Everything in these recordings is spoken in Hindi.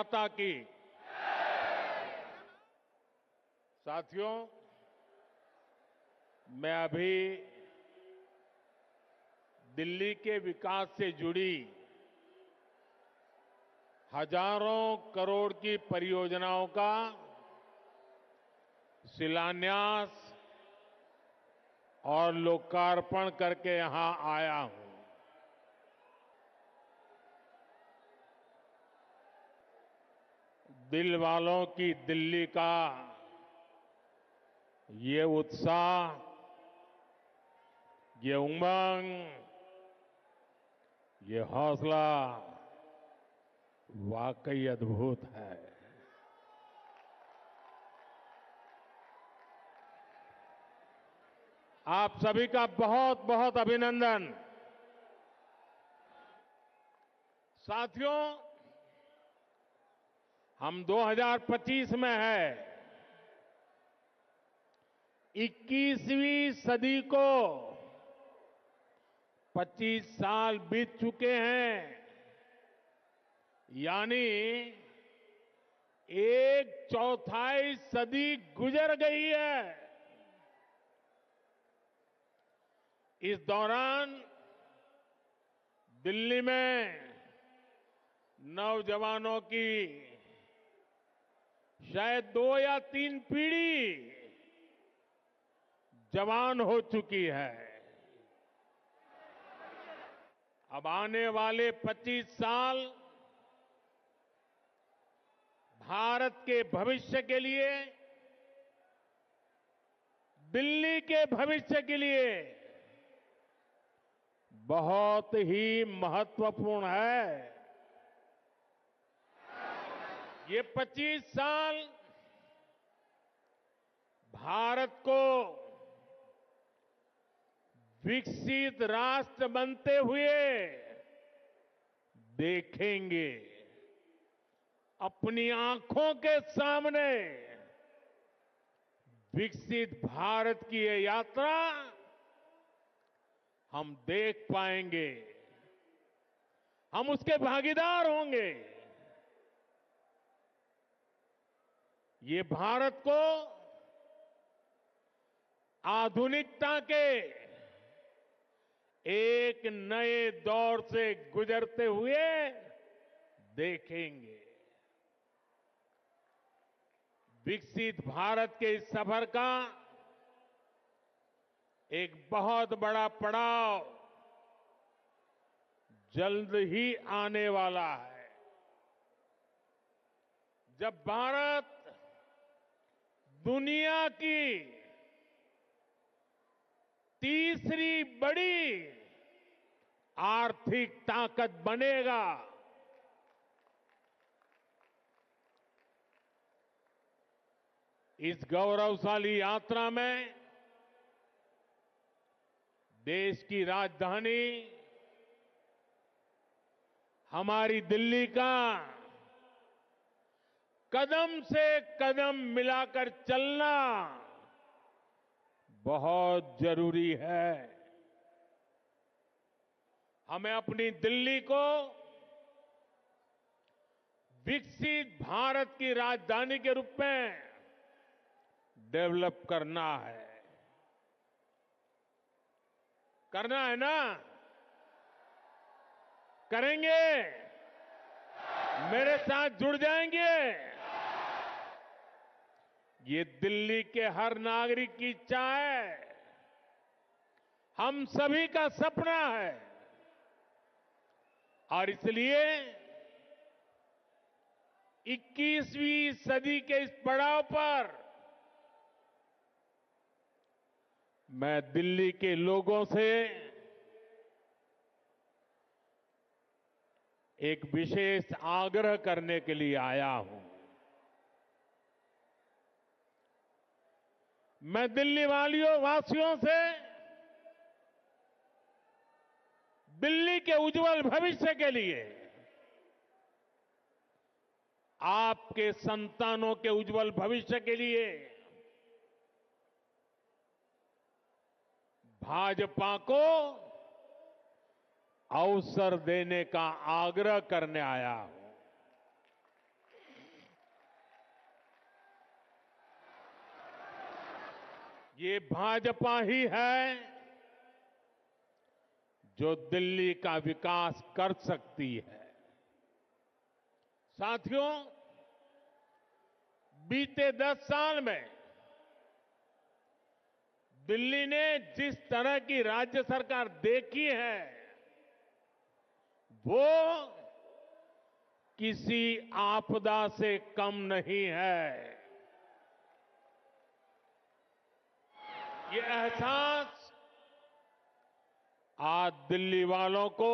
माता की। साथियों, मैं अभी दिल्ली के विकास से जुड़ी हजारों करोड़ की परियोजनाओं का शिलान्यास और लोकार्पण करके यहां आया हूं। दिल वालों की दिल्ली का ये उत्साह, ये उमंग, ये हौसला वाकई अद्भुत है। आप सभी का बहुत बहुत अभिनंदन। साथियों, हम 2025 में हैं। 21वीं सदी को 25 साल बीत चुके हैं, यानी एक चौथाई सदी गुजर गई है। इस दौरान दिल्ली में नौजवानों की शायद 2 या 3 पीढ़ी जवान हो चुकी है। अब आने वाले 25 साल भारत के भविष्य के लिए, दिल्ली के भविष्य के लिए बहुत ही महत्वपूर्ण है। ये 25 साल भारत को विकसित राष्ट्र बनते हुए देखेंगे। अपनी आंखों के सामने विकसित भारत की ये यात्रा हम देख पाएंगे, हम उसके भागीदार होंगे। ये भारत को आधुनिकता के एक नए दौर से गुजरते हुए देखेंगे। विकसित भारत के इस सफर का एक बहुत बड़ा पड़ाव जल्द ही आने वाला है, जब भारत दुनिया की तीसरी बड़ी आर्थिक ताकत बनेगा। इस गौरवशाली यात्रा में देश की राजधानी हमारी दिल्ली का कदम से कदम मिलाकर चलना बहुत जरूरी है। हमें अपनी दिल्ली को विकसित भारत की राजधानी के रूप में डेवलप करना है। करना है ना? करेंगे? मेरे साथ जुड़ जाएंगे? ये दिल्ली के हर नागरिक की इच्छा है, हम सभी का सपना है। और इसलिए 21वीं सदी के इस पड़ाव पर मैं दिल्ली के लोगों से एक विशेष आग्रह करने के लिए आया हूं। मैं दिल्ली वासियों से दिल्ली के उज्जवल भविष्य के लिए, आपके संतानों के उज्जवल भविष्य के लिए भाजपा को अवसर देने का आग्रह करने आया हूं। ये भाजपा ही है जो दिल्ली का विकास कर सकती है। साथियों, बीते 10 साल में दिल्ली ने जिस तरह की राज्य सरकार देखी है, वो किसी आपदा से कम नहीं है। ये एहसास आज दिल्ली वालों को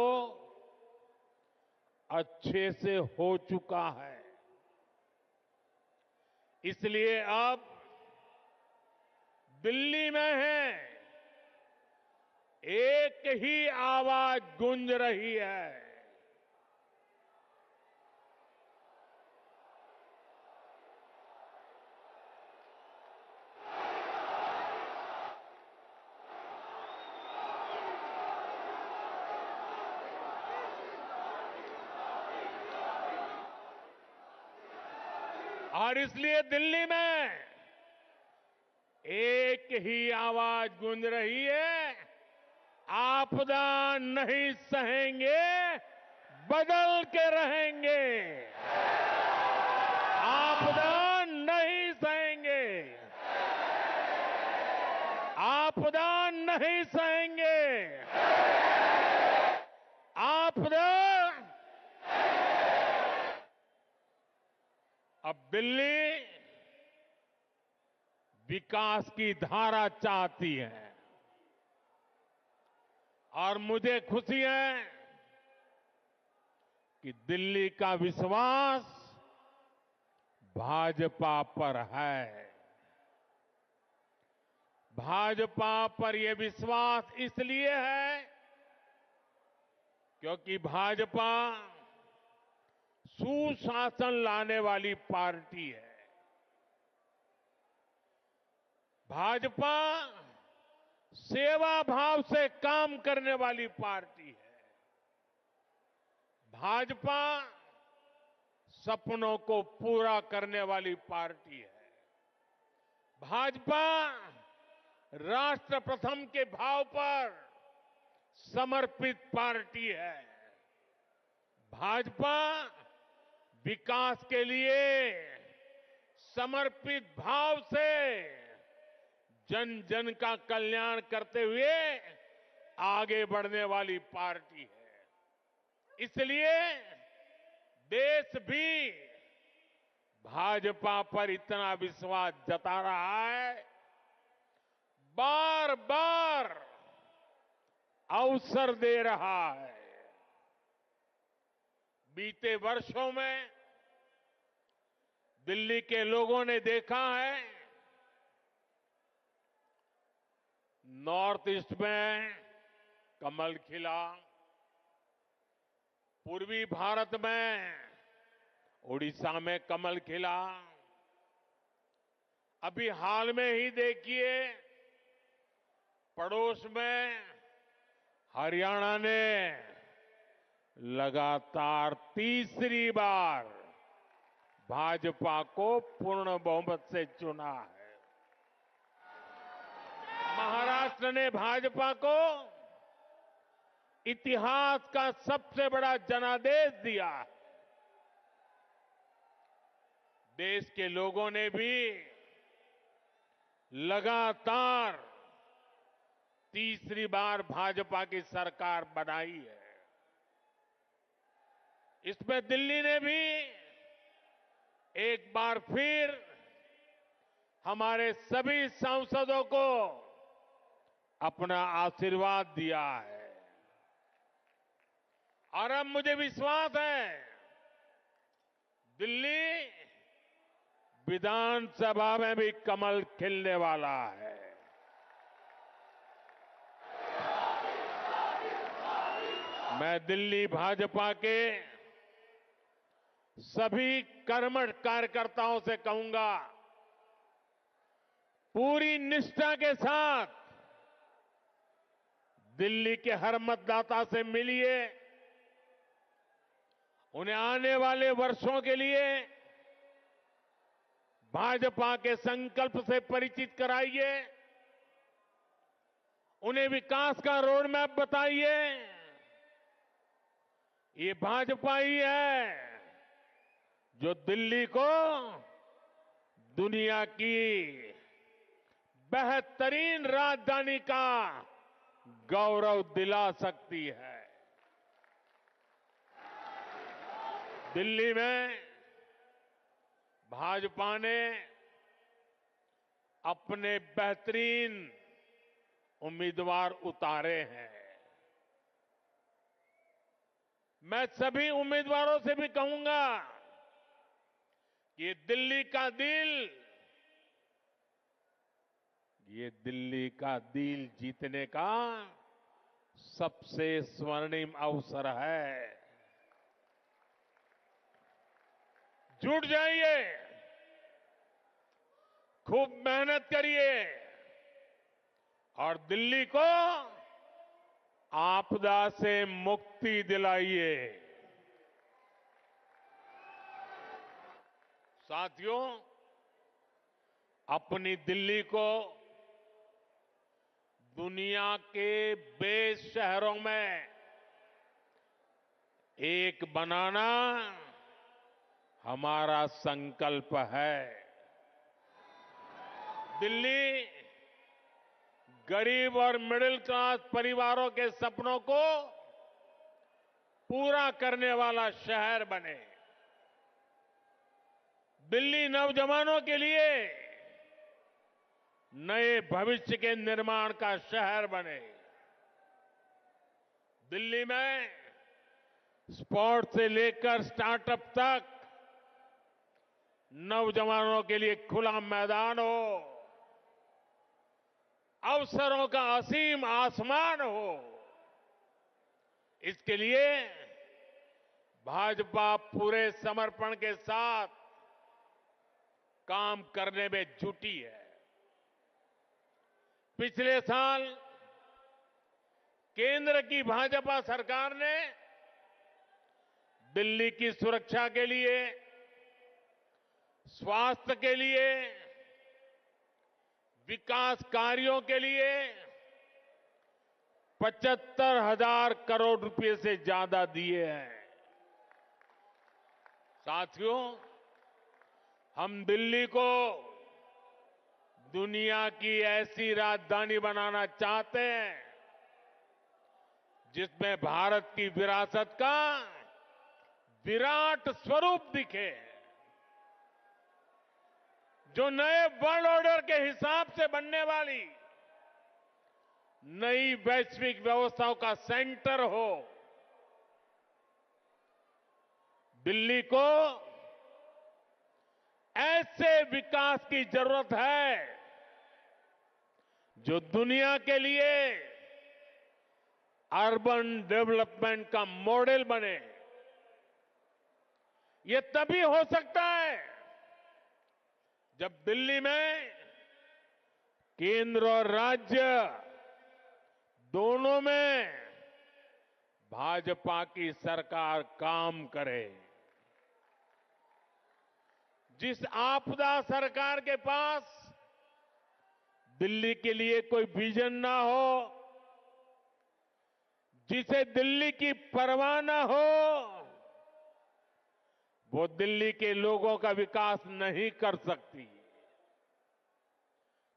अच्छे से हो चुका है। इसलिए अब दिल्ली में है एक ही आवाज गूंज रही है। और इसलिए दिल्ली में एक ही आवाज गूंज रही है, आपदा नहीं सहेंगे, बदल के रहेंगे। आपदा नहीं सहेंगे, आपदा नहीं सहेंगे, आपदा। अब दिल्ली विकास की धारा चाहती है और मुझे खुशी है कि दिल्ली का विश्वास भाजपा पर है। भाजपा पर यह विश्वास इसलिए है क्योंकि भाजपा सुशासन लाने वाली पार्टी है। भाजपा सेवा भाव से काम करने वाली पार्टी है। भाजपा सपनों को पूरा करने वाली पार्टी है। भाजपा राष्ट्र प्रथम के भाव पर समर्पित पार्टी है। भाजपा विकास के लिए समर्पित भाव से जन जन का कल्याण करते हुए आगे बढ़ने वाली पार्टी है। इसलिए देश भी भाजपा पर इतना विश्वास जता रहा है, बार बार अवसर दे रहा है। बीते वर्षों में दिल्ली के लोगों ने देखा है, नॉर्थ ईस्ट में कमल खिला, पूर्वी भारत में उड़ीसा में कमल खिला। अभी हाल में ही देखिए, पड़ोस में हरियाणा ने लगातार तीसरी बार भाजपा को पूर्ण बहुमत से चुना है। महाराष्ट्र ने भाजपा को इतिहास का सबसे बड़ा जनादेश दिया है। देश के लोगों ने भी लगातार तीसरी बार भाजपा की सरकार बनाई है। इसमें दिल्ली ने भी एक बार फिर हमारे सभी सांसदों को अपना आशीर्वाद दिया है और अब मुझे विश्वास है दिल्ली विधानसभा में भी कमल खिलने वाला है। मैं दिल्ली भाजपा के सभी कर्मठ कार्यकर्ताओं से कहूंगा, पूरी निष्ठा के साथ दिल्ली के हर मतदाता से मिलिए, उन्हें आने वाले वर्षों के लिए भाजपा के संकल्प से परिचित कराइए उन्हें विकास का रोड मैप बताइए। ये भाजपा ही है जो दिल्ली को दुनिया की बेहतरीन राजधानी का गौरव दिला सकती है। दिल्ली में भाजपा ने अपने बेहतरीन उम्मीदवार उतारे हैं। मैं सभी उम्मीदवारों से भी कहूंगा कि ये दिल्ली का दिल जीतने का सबसे स्वर्णिम अवसर है। जुट जाइए, खूब मेहनत करिए और दिल्ली को आपदा से मुक्ति दिलाइए। साथियों, अपनी दिल्ली को दुनिया के बेस्ट शहरों में एक बनाना हमारा संकल्प है। दिल्ली गरीब और मिडिल क्लास परिवारों के सपनों को पूरा करने वाला शहर बने। दिल्ली नौजवानों के लिए नए भविष्य के निर्माण का शहर बने। दिल्ली में स्पोर्ट्स से लेकर स्टार्टअप तक नौजवानों के लिए खुला मैदान हो, अवसरों का असीम आसमान हो। इसके लिए भाजपा पूरे समर्पण के साथ काम करने में जुटी है। पिछले साल केंद्र की भाजपा सरकार ने दिल्ली की सुरक्षा के लिए, स्वास्थ्य के लिए, विकास कार्यों के लिए 75,000 करोड़ रुपए से ज्यादा दिए हैं। साथियों, हम दिल्ली को दुनिया की ऐसी राजधानी बनाना चाहते हैं जिसमें भारत की विरासत का विराट स्वरूप दिखे, जो नए वर्ल्ड ऑर्डर के हिसाब से बनने वाली नई वैश्विक व्यवस्थाओं का सेंटर हो। दिल्ली को ऐसे विकास की जरूरत है जो दुनिया के लिए अर्बन डेवलपमेंट का मॉडल बने। ये तभी हो सकता है जब दिल्ली में केंद्र और राज्य दोनों में भाजपा की सरकार काम करे। जिस आपदा सरकार के पास दिल्ली के लिए कोई विजन ना हो, जिसे दिल्ली की परवाह ना हो, वो दिल्ली के लोगों का विकास नहीं कर सकती।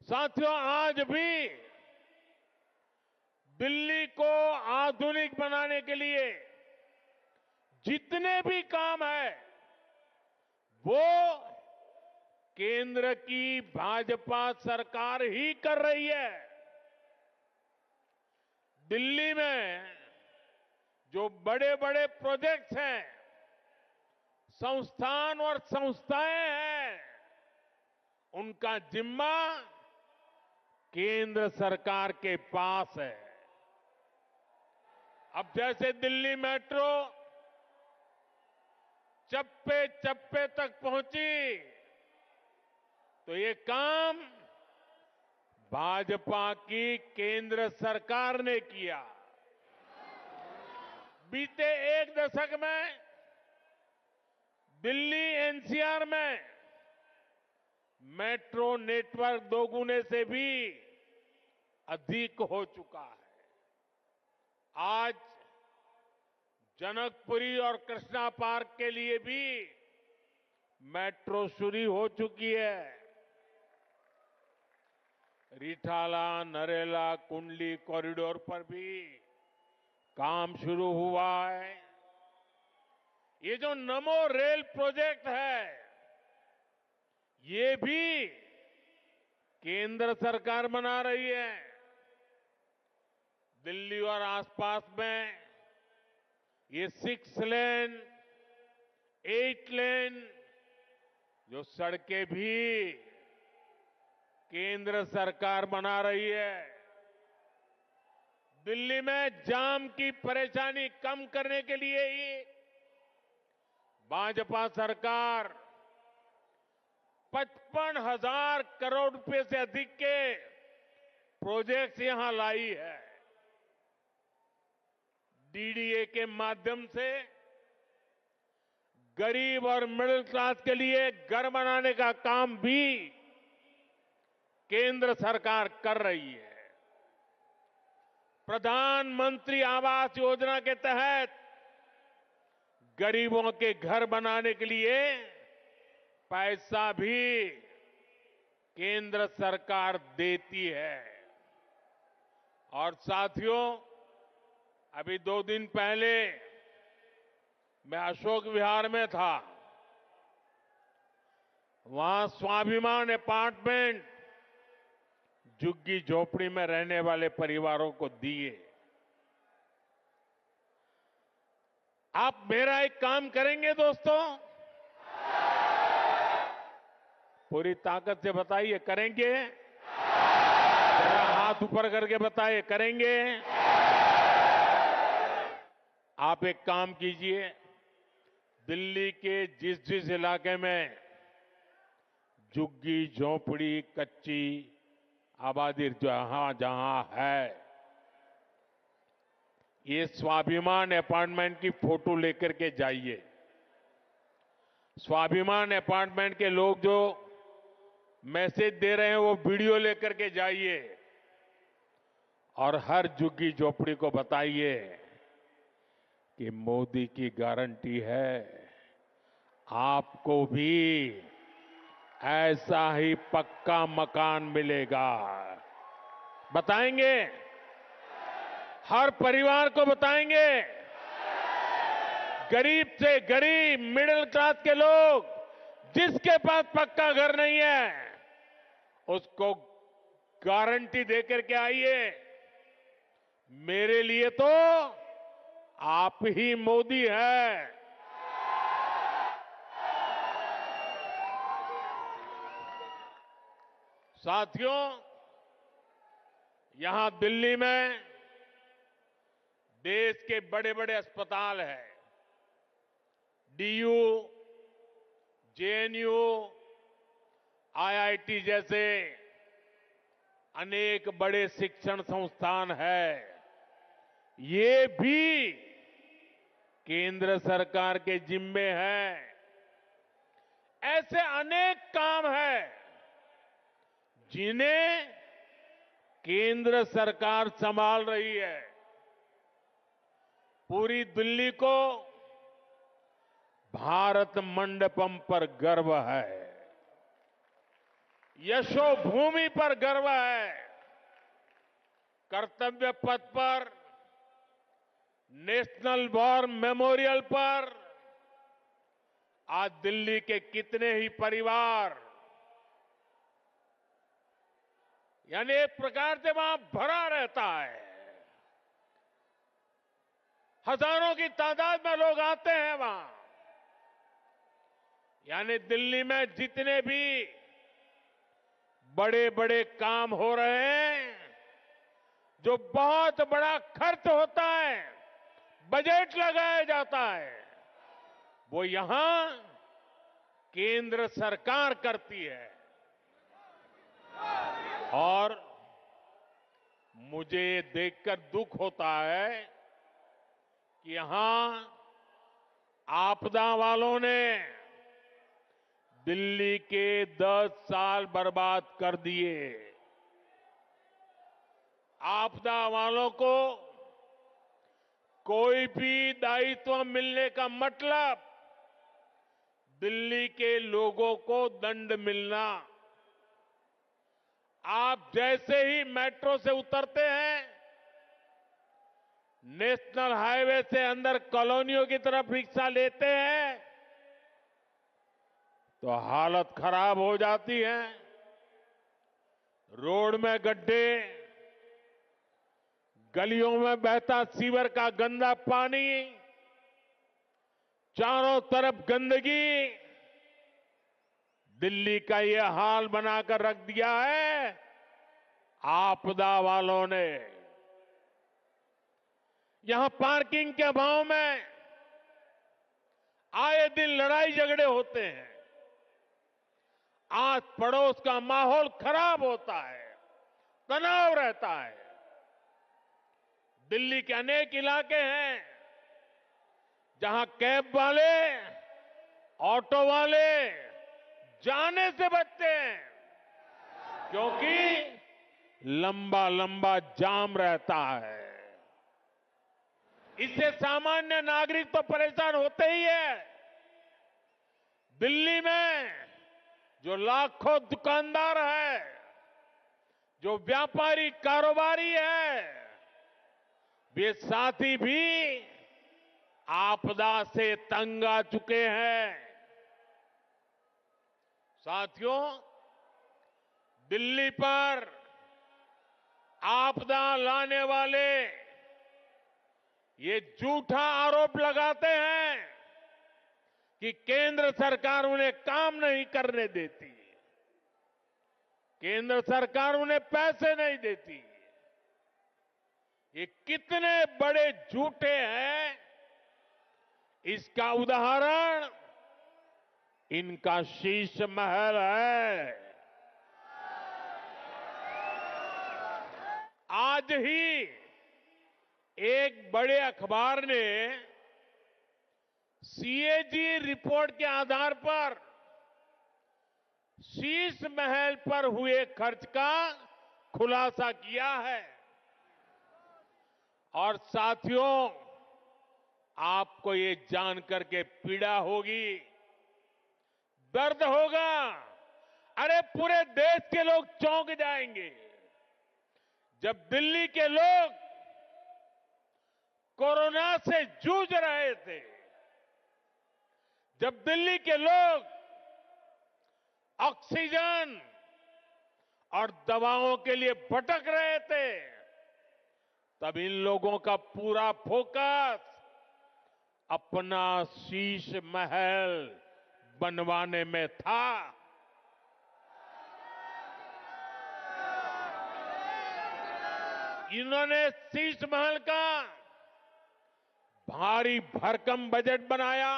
साथियों, आज भी दिल्ली को आधुनिक बनाने के लिए जितने भी काम है वो केंद्र की भाजपा सरकार ही कर रही है। दिल्ली में जो बड़े बड़े प्रोजेक्ट्स हैं, संस्थान और संस्थाएं हैं, उनका जिम्मा केंद्र सरकार के पास है। अब जैसे दिल्ली मेट्रो चप्पे चप्पे तक पहुंची, तो ये काम भाजपा की केंद्र सरकार ने किया। बीते एक दशक में दिल्ली एनसीआर में मेट्रो नेटवर्क दोगुने से भी अधिक हो चुका है। आज जनकपुरी और कृष्णा पार्क के लिए भी मेट्रो शुरू हो चुकी है। रिठाला, नरेला, कुंडली कॉरिडोर पर भी काम शुरू हुआ है। ये जो नमो रेल प्रोजेक्ट है, ये भी केंद्र सरकार बना रही है। दिल्ली और आसपास में ये 6 लेन, 8 लेन जो सड़कें भी केंद्र सरकार बना रही है। दिल्ली में जाम की परेशानी कम करने के लिए ही भाजपा सरकार 55,000 करोड़ रुपए से अधिक के प्रोजेक्ट्स यहां लाई है। डीडीए के माध्यम से गरीब और मिडिल क्लास के लिए घर बनाने का काम भी केंद्र सरकार कर रही है। प्रधानमंत्री आवास योजना के तहत गरीबों के घर बनाने के लिए पैसा भी केंद्र सरकार देती है। और साथियों, अभी 2 दिन पहले मैं अशोक विहार में था। वहां स्वाभिमान अपार्टमेंट झुग्गी झोपड़ी में रहने वाले परिवारों को दिए। आप मेरा एक काम करेंगे दोस्तों? पूरी ताकत से बताइए, करेंगे? जरा हाथ ऊपर करके बताइए, करेंगे? आप एक काम कीजिए, दिल्ली के जिस जिस इलाके में झुग्गी झोपड़ी कच्ची आबादी जहां जहां है, ये स्वाभिमान अपार्टमेंट की फोटो लेकर के जाइए। स्वाभिमान अपार्टमेंट के लोग जो मैसेज दे रहे हैं वो वीडियो लेकर के जाइए और हर झुग्गी झोपड़ी को बताइए कि मोदी की गारंटी है, आपको भी ऐसा ही पक्का मकान मिलेगा। बताएंगे? हर परिवार को बताएंगे। गरीब से गरीब, मिडिल क्लास के लोग जिसके पास पक्का घर नहीं है, उसको गारंटी देकर के आइए। मेरे लिए तो आप ही मोदी है। साथियों, यहां दिल्ली में देश के बड़े बड़े अस्पताल हैं। डीयू, जेएनयू, आईआईटी जैसे अनेक बड़े शिक्षण संस्थान हैं। ये भी केंद्र सरकार के जिम्मे है। ऐसे अनेक काम हैं जिन्हें केंद्र सरकार संभाल रही है। पूरी दिल्ली को भारत मंडपम पर गर्व है, यशोभूमि पर गर्व है। कर्तव्य पथ पर, नेशनल वॉर मेमोरियल पर आज दिल्ली के कितने ही परिवार, यानी एक प्रकार से वहां भरा रहता है। हजारों की तादाद में लोग आते हैं वहां। यानी दिल्ली में जितने भी बड़े बड़े काम हो रहे हैं, जो बहुत बड़ा खर्च होता है, बजट लगाया जाता है, वो यहां केंद्र सरकार करती है। और मुझे देखकर दुख होता है कि यहां आपदा वालों ने दिल्ली के 10 साल बर्बाद कर दिए। आपदा वालों को कोई भी दायित्व मिलने का मतलब दिल्ली के लोगों को दंड मिलना। आप जैसे ही मेट्रो से उतरते हैं, नेशनल हाईवे से अंदर कॉलोनियों की तरफ रिक्शा लेते हैं, तो हालत खराब हो जाती है। रोड में गड्ढे, गलियों में बहता सीवर का गंदा पानी, चारों तरफ गंदगी, दिल्ली का ये हाल बनाकर रख दिया है आपदा वालों ने। यहां पार्किंग के अभाव में आए दिन लड़ाई झगड़े होते हैं। आस पड़ोस का माहौल खराब होता है, तनाव रहता है। दिल्ली के अनेक इलाके हैं जहां कैब वाले, ऑटो वाले जाने से बचते हैं, क्योंकि लंबा लंबा जाम रहता है। इससे सामान्य नागरिक तो परेशान होते ही है। दिल्ली में जो लाखों दुकानदार है, जो व्यापारी कारोबारी है, वे साथी भी आपदा से तंग आ चुके हैं। साथियों, दिल्ली पर आपदा लाने वाले ये झूठा आरोप लगाते हैं कि केंद्र सरकार उन्हें काम नहीं करने देती, केंद्र सरकार उन्हें पैसे नहीं देती। ये कितने बड़े झूठे हैं, इसका उदाहरण इनका शीश महल है। आज ही एक बड़े अखबार ने सीएजी रिपोर्ट के आधार पर शीश महल पर हुए खर्च का खुलासा किया है। और साथियों, आपको ये जानकर के पीड़ा होगी, दर्द होगा। अरे पूरे देश के लोग चौंक जाएंगे जब दिल्ली के लोग कोरोना से जूझ रहे थे, जब दिल्ली के लोग ऑक्सीजन और दवाओं के लिए भटक रहे थे, तब इन लोगों का पूरा फोकस अपना शीश महल बनवाने में था। इन्होंने शीश महल का भारी भरकम बजट बनाया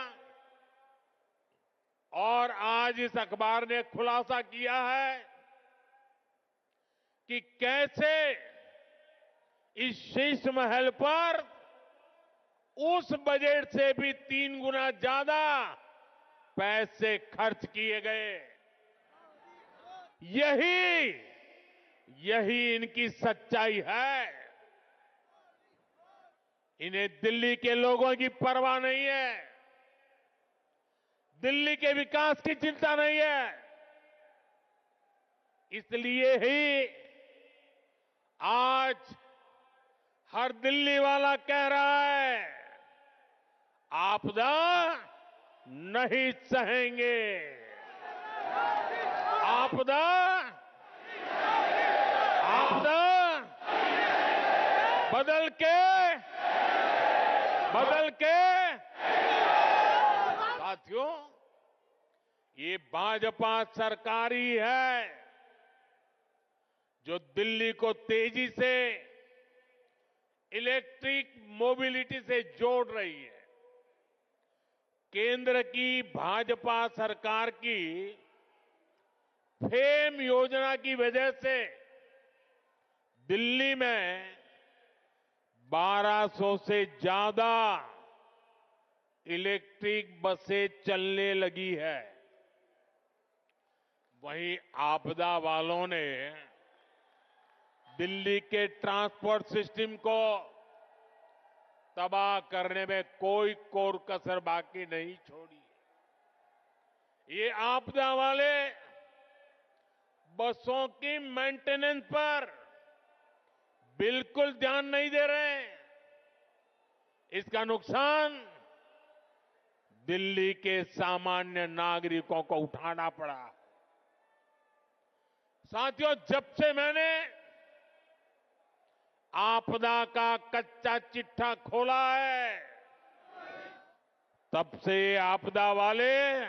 और आज इस अखबार ने खुलासा किया है कि कैसे इस शीश महल पर उस बजट से भी 3 गुना ज्यादा पैसे खर्च किए गए। यही इनकी सच्चाई है। इन्हें दिल्ली के लोगों की परवाह नहीं है, दिल्ली के विकास की चिंता नहीं है। इसलिए ही आज हर दिल्ली वाला कह रहा है, आपदा नहीं सहेंगे, आपदा आपदा बदल के साथियों, ये भाजपा सरकार ही है जो दिल्ली को तेजी से इलेक्ट्रिक मोबिलिटी से जोड़ रही है। केंद्र की भाजपा सरकार की फेम योजना की वजह से दिल्ली में 1200 से ज्यादा इलेक्ट्रिक बसें चलने लगी है। वहीं आपदा वालों ने दिल्ली के ट्रांसपोर्ट सिस्टम को तबाह करने में कोई कोर कसर बाकी नहीं छोड़ी। ये आपदा वाले बसों की मेंटेनेंस पर बिल्कुल ध्यान नहीं दे रहे हैं। इसका नुकसान दिल्ली के सामान्य नागरिकों को उठाना पड़ा। साथियों, जब से मैंने आपदा का कच्चा चिट्ठा खोला है, तब से आपदा वाले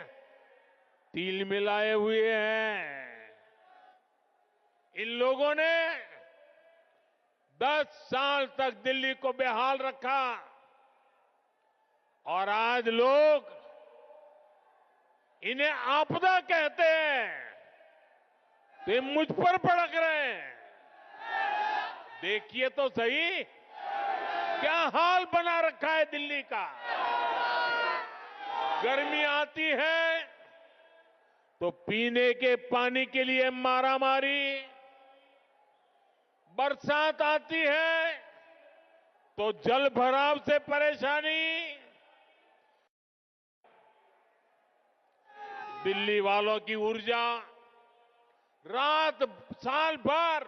तिल मिलाए हुए हैं। इन लोगों ने 10 साल तक दिल्ली को बेहाल रखा और आज लोग इन्हें आपदा कहते हैं तो ये मुझ पर भड़क रहे हैं। देखिए तो सही क्या हाल बना रखा है दिल्ली का। गर्मी आती है तो पीने के पानी के लिए मारामारी, बरसात आती है तो जल भराव से परेशानी। दिल्ली वालों की ऊर्जा रात साल भर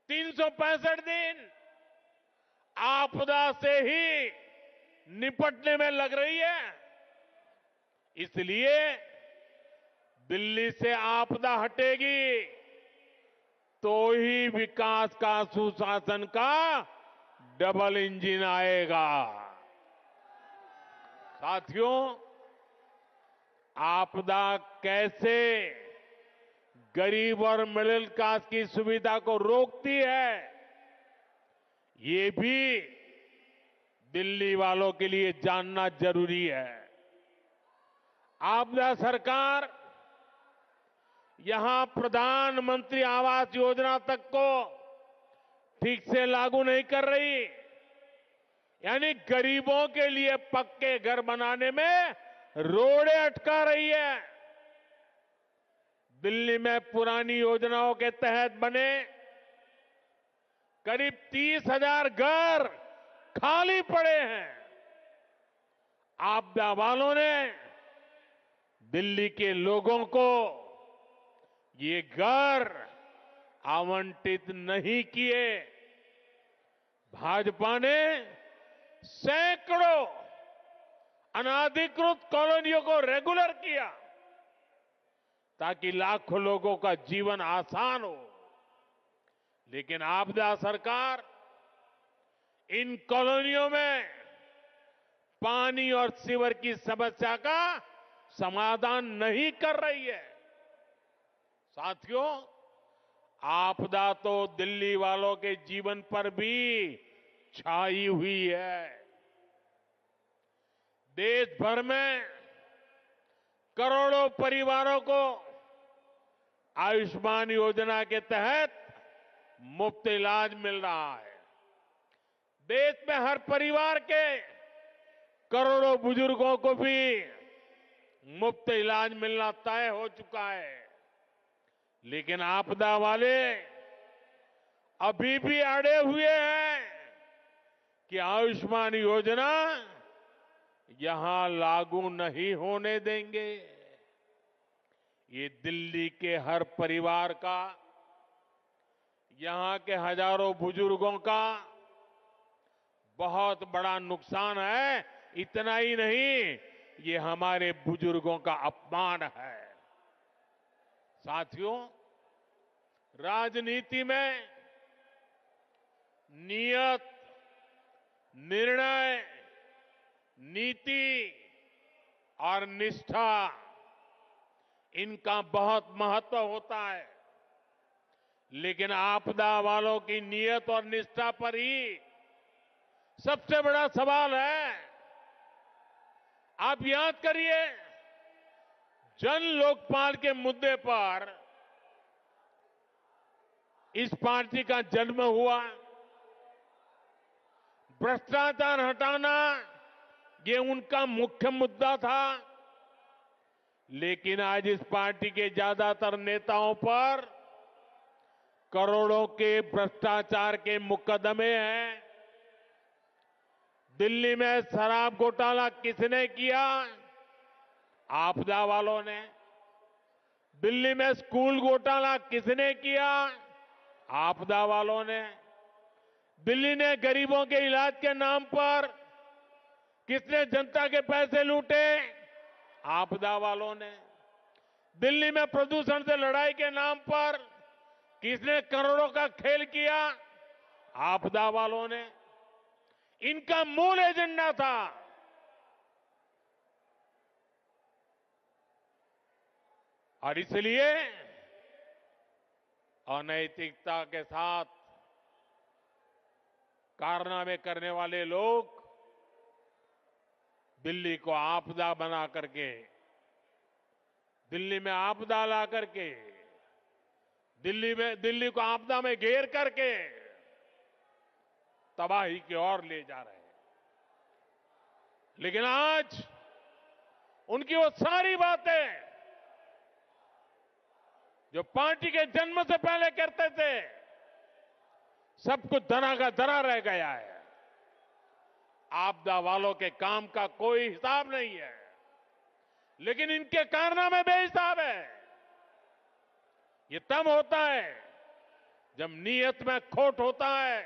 365 दिन आपदा से ही निपटने में लग रही है। इसलिए दिल्ली से आपदा हटेगी तो ही विकास का, सुशासन का डबल इंजन आएगा। साथियों, आपदा कैसे गरीब और मिडिल क्लास की सुविधा को रोकती है, ये भी दिल्ली वालों के लिए जानना जरूरी है। आपदा सरकार यहां प्रधानमंत्री आवास योजना तक को ठीक से लागू नहीं कर रही, यानी गरीबों के लिए पक्के घर बनाने में रोड़े अटका रही है। दिल्ली में पुरानी योजनाओं के तहत बने करीब 30,000 घर खाली पड़े हैं। आपदा वालों ने दिल्ली के लोगों को ये घर आवंटित नहीं किए। भाजपा ने सैकड़ों अनाधिकृत कॉलोनियों को रेगुलर किया ताकि लाखों लोगों का जीवन आसान हो। लेकिन आपदा सरकार इन कॉलोनियों में पानी और सीवर की समस्या का समाधान नहीं कर रही है। साथियों, आपदा तो दिल्ली वालों के जीवन पर भी छाई हुई है। देश भर में करोड़ों परिवारों को आयुष्मान योजना के तहत मुफ्त इलाज मिल रहा है। देश में हर परिवार के करोड़ों बुजुर्गों को भी मुफ्त इलाज मिलना तय हो चुका है। लेकिन आपदा वाले अभी भी अड़े हुए हैं कि आयुष्मान योजना यहां लागू नहीं होने देंगे। ये दिल्ली के हर परिवार का, यहां के हजारों बुजुर्गों का बहुत बड़ा नुकसान है। इतना ही नहीं, ये हमारे बुजुर्गों का अपमान है। साथियों, राजनीति में नियत, निर्णय, नीति और निष्ठा, इनका बहुत महत्व होता है। लेकिन आपदा वालों की नियत और निष्ठा पर ही सबसे बड़ा सवाल है। आप याद करिए, जन लोकपाल के मुद्दे पर इस पार्टी का जन्म हुआ। भ्रष्टाचार हटाना ये उनका मुख्य मुद्दा था। लेकिन आज इस पार्टी के ज्यादातर नेताओं पर करोड़ों के भ्रष्टाचार के मुकदमे हैं। दिल्ली में शराब घोटाला किसने किया? आपदा वालों ने। दिल्ली में स्कूल घोटाला किसने किया? आपदा वालों ने। दिल्ली ने गरीबों के इलाज के नाम पर किसने जनता के पैसे लूटे? आपदा वालों ने। दिल्ली में प्रदूषण से लड़ाई के नाम पर किसने करोड़ों का खेल किया? आपदा वालों ने। इनका मूल एजेंडा था और इसलिए अनैतिकता के साथ कारनामे करने वाले लोग दिल्ली को आपदा बना करके, दिल्ली में आपदा ला करके, दिल्ली को आपदा में घेर करके तबाही की ओर ले जा रहे हैं। लेकिन आज उनकी वो सारी बातें जो पार्टी के जन्म से पहले करते थे, सब कुछ धरा का धरा रह गया है। आपदा वालों के काम का कोई हिसाब नहीं है, लेकिन इनके कारनामे बेहिसाब है। ये तब होता है जब नीयत में खोट होता है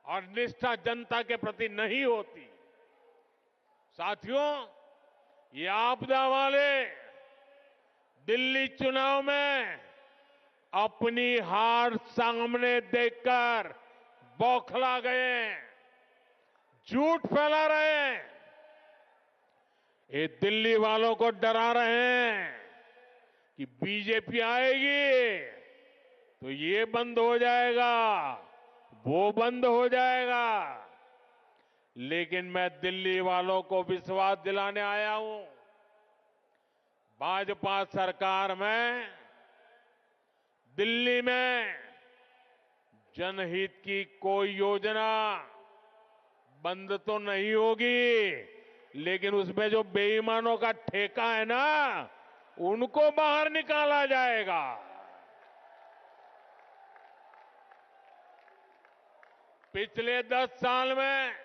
और निष्ठा जनता के प्रति नहीं होती। साथियों, ये आपदा वाले दिल्ली चुनाव में अपनी हार सामने देखकर बौखला गए हैं, झूठ फैला रहे हैं। ये दिल्ली वालों को डरा रहे हैं कि बीजेपी आएगी तो ये बंद हो जाएगा, वो बंद हो जाएगा। लेकिन मैं दिल्ली वालों को विश्वास दिलाने आया हूं, भाजपा सरकार में दिल्ली में जनहित की कोई योजना बंद तो नहीं होगी, लेकिन उसमें जो बेईमानों का ठेका है ना, उनको बाहर निकाला जाएगा। पिछले 10 साल में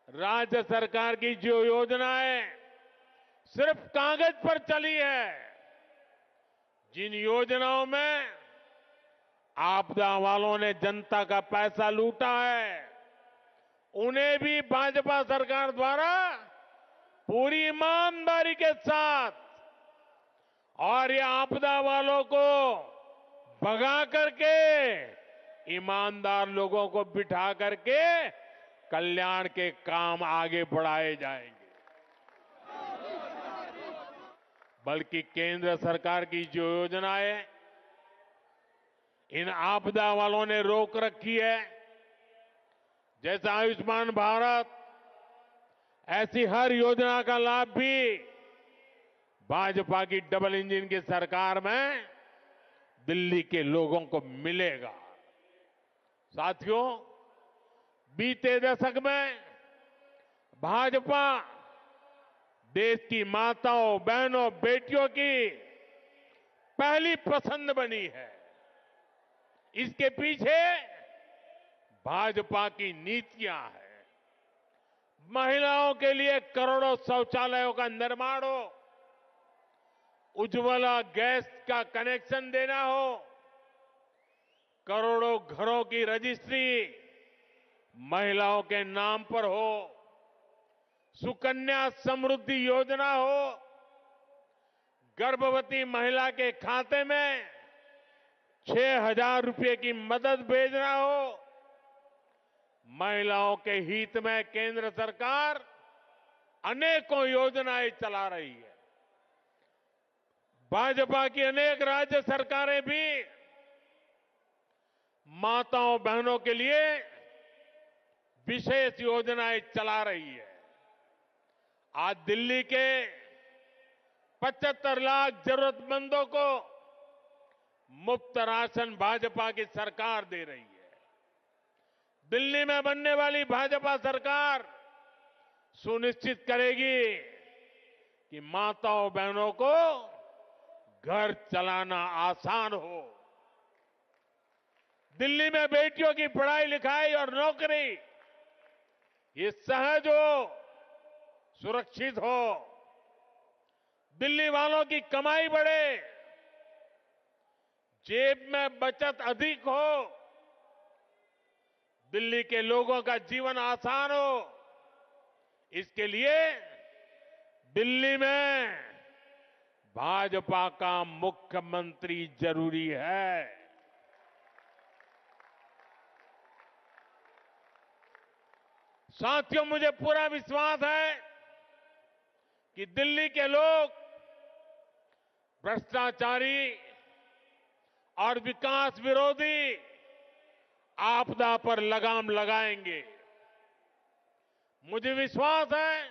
राज्य सरकार की जो योजनाएं सिर्फ कागज पर चली है, जिन योजनाओं में आपदा वालों ने जनता का पैसा लूटा है, उन्हें भी भाजपा सरकार द्वारा पूरी ईमानदारी के साथ और ये आपदा वालों को भगा करके ईमानदार लोगों को बिठा करके कल्याण के काम आगे बढ़ाए जाएंगे। बल्कि केंद्र सरकार की जो योजनाएं इन आपदा वालों ने रोक रखी है, जैसे आयुष्मान भारत, ऐसी हर योजना का लाभ भी भाजपा की डबल इंजन की सरकार में दिल्ली के लोगों को मिलेगा। साथियों, बीते दशक में भाजपा देश की माताओं, बहनों, बेटियों की पहली पसंद बनी है। इसके पीछे भाजपा की नीतियां हैं। महिलाओं के लिए करोड़ों शौचालयों का निर्माण हो, उज्ज्वला गैस का कनेक्शन देना हो, करोड़ों घरों की रजिस्ट्री महिलाओं के नाम पर हो, सुकन्या समृद्धि योजना हो, गर्भवती महिला के खाते में 6,000 रुपए की मदद भेजना हो, महिलाओं के हित में केंद्र सरकार अनेकों योजनाएं चला रही है। भाजपा की अनेक राज्य सरकारें भी माताओं, बहनों के लिए विशेष योजनाएं चला रही है। आज दिल्ली के 75 लाख जरूरतमंदों को मुफ्त राशन भाजपा की सरकार दे रही है। दिल्ली में बनने वाली भाजपा सरकार सुनिश्चित करेगी कि माताओं, बहनों को घर चलाना आसान हो। दिल्ली में बेटियों की पढ़ाई लिखाई और नौकरी ये सहज हो, सुरक्षित हो, दिल्ली वालों की कमाई बढ़े, जेब में बचत अधिक हो, दिल्ली के लोगों का जीवन आसान हो, इसके लिए दिल्ली में भाजपा का मुख्यमंत्री जरूरी है। साथियों, मुझे पूरा विश्वास है कि दिल्ली के लोग भ्रष्टाचारी और विकास विरोधी आपदा पर लगाम लगाएंगे। मुझे विश्वास है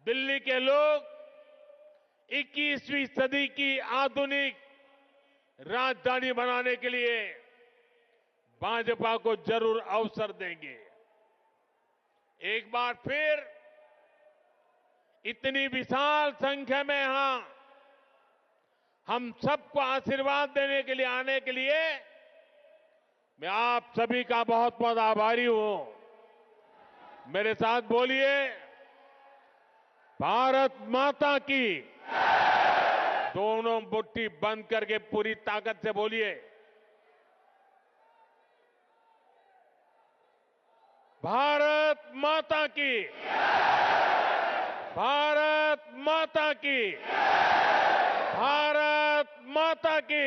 दिल्ली के लोग 21वीं सदी की आधुनिक राजधानी बनाने के लिए भाजपा को जरूर अवसर देंगे। एक बार फिर इतनी विशाल संख्या में यहां हम सबको आशीर्वाद देने के लिए आने के लिए मैं आप सभी का बहुत बहुत आभारी हूं। मेरे साथ बोलिए, भारत माता की। दोनों मुट्ठी बंद करके पूरी ताकत से बोलिए, भारत माता की। भारत माता की। भारत माता की।